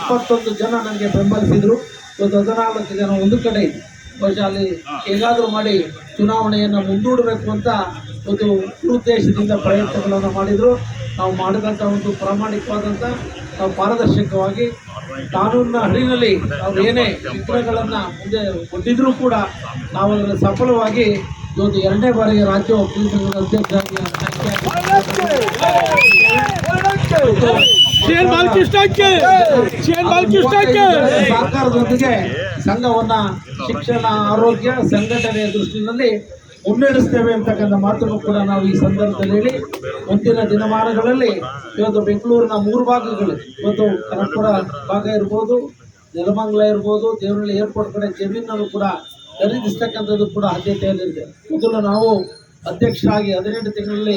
21 ಜನ ನನಗೆ ಬೆಂಬಲಿಸಿದರು. ಇವತ್ತು 14 ಜನ ಒಂದು ಕಡೆ ಇದ್ದು ಬಹುಶಃ ಅಲ್ಲಿ ಹೇಗಾದರೂ ಮಾಡಿ ಚುನಾವಣೆಯನ್ನು ಮುಂದೂಡಬೇಕು ಅಂತ ಒಂದು ಉದ್ದೇಶದಿಂದ ಪ್ರಯತ್ನಗಳನ್ನು ಮಾಡಿದರು. ನಾವು ಮಾಡಿದಂಥ ಒಂದು ಪ್ರಾಮಾಣಿಕವಾದಂಥ ನಾವು ಪಾರದರ್ಶಕವಾಗಿ ಕಾನೂನಿನ ಹರಿವಿನಲ್ಲಿ ನಾವು ಏನೇ ವಿಘ್ನಗಳನ್ನು ಮುಂದೆ ಕೊಟ್ಟಿದ್ರೂ ಕೂಡ ನಾವು ಅದನ್ನು ಸಫಲವಾಗಿ ಇವತ್ತು 2ನೇ ಬಾರಿಗೆ ರಾಜ್ಯ ವಕೀಲ ಸಂಘದ ಅಧ್ಯಕ್ಷರಾಗಿ ಸಹಕಾರದೊಂದಿಗೆ ಸಂಘವನ್ನ ಶಿಕ್ಷಣ, ಆರೋಗ್ಯ, ಸಂಘಟನೆಯ ದೃಷ್ಟಿಯಲ್ಲಿ ಮುನ್ನಡೆಸ್ತೇವೆ ಅಂತಕ್ಕಂಥ ಮಾತನ್ನು ಕೂಡ ನಾವು ಈ ಸಂದರ್ಭದಲ್ಲಿ ಹೇಳಿ, ಮುಂದಿನ ದಿನಮಾನಗಳಲ್ಲಿ ಇವತ್ತು ಬೆಂಗಳೂರಿನ 3 ಭಾಗಗಳು, ಇವತ್ತು ಕನಕಪುರ ಭಾಗ ಇರ್ಬೋದು, ನೆಲಮಂಗಲ ಇರ್ಬೋದು, ದೇವನಹಳ್ಳಿ ಏರ್ಪೋರ್ಟ್ ಕಡೆ ಜಮೀನನ್ನು ಕೂಡ ಖರೀದಿಸ್ತಕ್ಕಂಥದ್ದು ಕೂಡ ಆದ್ಯತೆಯಲ್ಲಿದೆ. ಮೊದಲು ನಾವು ಅಧ್ಯಕ್ಷರಾಗಿ 18 ತಿಂಗಳಲ್ಲಿ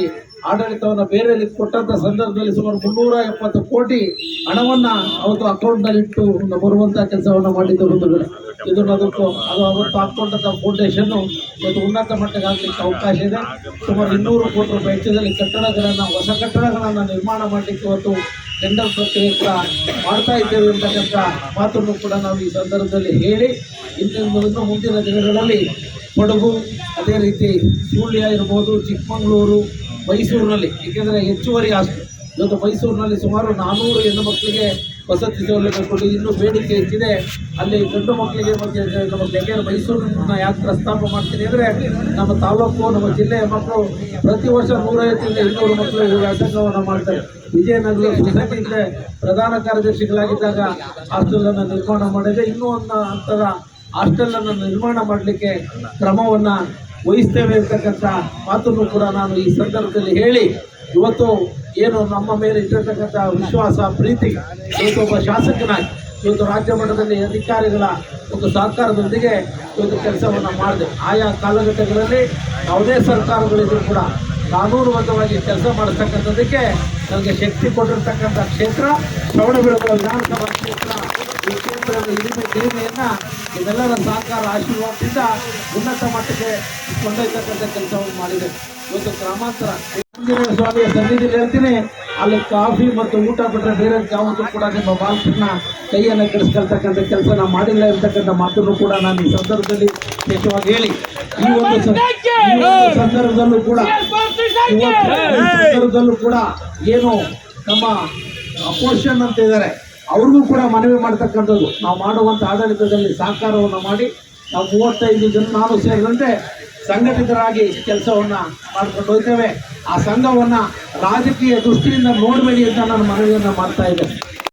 ಆಡಳಿತವನ್ನು ಬೇರೆಯಲ್ಲಿ ಕೊಟ್ಟಂಥ ಸಂದರ್ಭದಲ್ಲಿ ಸುಮಾರು 370 ಕೋಟಿ ಹಣವನ್ನು ಅವತ್ತು ಅಕೌಂಟ್ನಲ್ಲಿ ಇಟ್ಟು ಬರುವಂಥ ಕೆಲಸವನ್ನು ಮಾಡಿದ್ದು ಬಂಧುಗಳೇ. ಅದಕ್ಕೂ ಅದು ಅವತ್ತು ಹಾಕ್ಕೊಂಡಂಥ ಫೌಂಡೇಶನ್ನು ಇವತ್ತು ಉನ್ನತ ಮಟ್ಟಕ್ಕೆ ಆಗಲಿಕ್ಕೆ ಅವಕಾಶ ಇದೆ. ಸುಮಾರು 200 ಕೋಟಿ ರೂಪಾಯಿ ವೆಚ್ಚದಲ್ಲಿ ಕಟ್ಟಡಗಳನ್ನು, ಹೊಸ ಕಟ್ಟಡಗಳನ್ನು ನಿರ್ಮಾಣ ಮಾಡಲಿಕ್ಕೆ ಇವತ್ತು ಟೆಂಡರ್ ಪ್ರಕ್ರಿಯೆ ಕೂಡ ಮಾಡ್ತಾ ಇದ್ದೇವೆ ಅಂತಕ್ಕಂಥ ಮಾತನ್ನು ಕೂಡ ನಾವು ಈ ಸಂದರ್ಭದಲ್ಲಿ ಹೇಳಿ, ಇನ್ನು ಮುಂದಿನ ದಿನಗಳಲ್ಲಿ ಕೊಡಗು, ಅದೇ ರೀತಿ ಸುಳ್ಯ ಇರ್ಬೋದು, ಚಿಕ್ಕಮಗಳೂರು, ಮೈಸೂರಿನಲ್ಲಿ, ಏಕೆಂದರೆ ಹೆಚ್ಚುವರಿ ಆಸ್ತಿ ಇವತ್ತು ಮೈಸೂರಿನಲ್ಲಿ ಸುಮಾರು 400 ಹೆಣ್ಣು ಮಕ್ಕಳಿಗೆ ವಸತಿ ಸೌಲಭ್ಯ ಕೊಟ್ಟು ಇನ್ನೂ ಬೇಡಿಕೆ ಹೆಚ್ಚಿದೆ. ಅಲ್ಲಿ ಗಂಡು ಮಕ್ಕಳಿಗೆ ಮತ್ತು ಹೆಣ್ಣು ಮಕ್ಕಳು, ಯಾಕೆಂದರೆ ಮೈಸೂರನ್ನ ಯಾಕೆ ಪ್ರಸ್ತಾಪ ಮಾಡ್ತೀನಿ ಅಂದರೆ ನಮ್ಮ ತಾಲೂಕು, ನಮ್ಮ ಜಿಲ್ಲೆಯ ಮಕ್ಕಳು ಪ್ರತಿ ವರ್ಷ 150ರಿಂದ 200 ಮಕ್ಕಳು ವ್ಯಾಸಂಗವನ್ನು ಮಾಡ್ತಾರೆ. ವಿಜಯನಗರ ಸೊಸೈಟಿಗೆ ಪ್ರಧಾನ ಕಾರ್ಯದರ್ಶಿಗಳಾಗಿದ್ದಾಗ ಹಾಸ್ಟೆಲನ್ನು ನಿರ್ಮಾಣ ಮಾಡಿದೆ. ಇನ್ನೂ ಒಂದು ಹಂತದ ಹಾಸ್ಟೆಲನ್ನು ನಿರ್ಮಾಣ ಮಾಡಲಿಕ್ಕೆ ಕ್ರಮವನ್ನು ವಹಿಸ್ತೇವೆ ಅಂತಕ್ಕಂಥ ಮಾತನ್ನು ಕೂಡ ನಾನು ಈ ಸಂದರ್ಭದಲ್ಲಿ ಹೇಳಿ, ಇವತ್ತು ಏನು ನಮ್ಮ ಮೇಲೆ ಇಟ್ಟಿರ್ತಕ್ಕಂಥ ವಿಶ್ವಾಸ, ಪ್ರೀತಿ, ಇವತ್ತು ಒಬ್ಬ ಶಾಸಕನಾಗಿ ಇವತ್ತು ರಾಜ್ಯ ಮಟ್ಟದಲ್ಲಿ ಅಧಿಕಾರಿಗಳ ಒಂದು ಸಹಕಾರದೊಂದಿಗೆ ಇವತ್ತು ಕೆಲಸವನ್ನು ಮಾಡಿದೆ. ಆಯಾ ಕಾಲಘಟ್ಟಗಳಲ್ಲಿ ಯಾವುದೇ ಸರ್ಕಾರಗಳಿದ್ರೂ ಕೂಡ ಕಾನೂನುಬದ್ಧವಾಗಿ ಕೆಲಸ ಮಾಡತಕ್ಕಂಥದ್ದಕ್ಕೆ ನನಗೆ ಶಕ್ತಿ ಕೊಟ್ಟಿರ್ತಕ್ಕಂಥ ಕ್ಷೇತ್ರ ಶ್ರವಣಬೆಳಗೊಳ ವಿಧಾನಸಭಾ ಕ್ಷೇತ್ರ. ಈ ಕ್ಷೇತ್ರದ ಹಿರಿಮೆಯನ್ನು ಇದೆಲ್ಲರ ಸಹಕಾರ, ಆಶೀರ್ವಾದದಿಂದ ಉನ್ನತ ಮಟ್ಟಕ್ಕೆ ಕೊಂಡೊಯ್ತಕ್ಕಂಥ ಕೆಲಸವನ್ನು ಮಾಡಿದೆ. ಇವತ್ತು ಗ್ರಾಮಾಂತರ ಆಂಜನೇಯ ಸ್ವಾಮಿಯ ಸನ್ನಿಧಿಯಲ್ಲಿ ಹೇಳ್ತೀನಿ, ಅಲ್ಲಿ ಕಾಫಿ ಮತ್ತು ಊಟ ಬಿಟ್ಟರೆ ಬೇರೆ ಯಾವುದು ಕೂಡ ನಿಮ್ಮ ಬಾಲಕೃಷ್ಣ ಕೈಯನ್ನು ಕೆಡಿಸ್ಕೊಳ್ತಕ್ಕಂಥ ಕೆಲಸ ನಾವು ಮಾಡಿಲ್ಲ ಅಂತಕ್ಕಂಥ ಮಾತನ್ನು ಕೂಡ ನಾನು ಈ ಸಂದರ್ಭದಲ್ಲಿ ವಿಶೇಷವಾಗಿ ಹೇಳಿ, ಈ ಒಂದು ಸಂದರ್ಭದಲ್ಲೂ ಕೂಡ ಏನು ನಮ್ಮ ಅಪೋಸಿಷನ್ ಅಂತ ಇದ್ದಾರೆ ಅವ್ರಿಗೂ ಕೂಡ ಮನವಿ ಮಾಡ್ತಕ್ಕಂಥದ್ದು, ನಾವು ಮಾಡುವಂಥ ಆಡಳಿತದಲ್ಲಿ ಸಹಕಾರವನ್ನು ಮಾಡಿ ನಾವು 35 ಜನ ನಾನು ಸೇರಿದಂತೆ ಸಂಘಟಿತರಾಗಿ ಕೆಲಸವನ್ನು ಮಾಡ್ಕೊಂಡು ಹೋಗ್ತೇವೆ. ಆ ಸಂಘವನ್ನು ರಾಜಕೀಯ ದೃಷ್ಟಿಯಿಂದ ನೋಡಬೇಡಿ ಅಂತ ನಾನು ಮನವಿಯನ್ನು ಮಾಡ್ತಾ ಇದ್ದೇನೆ.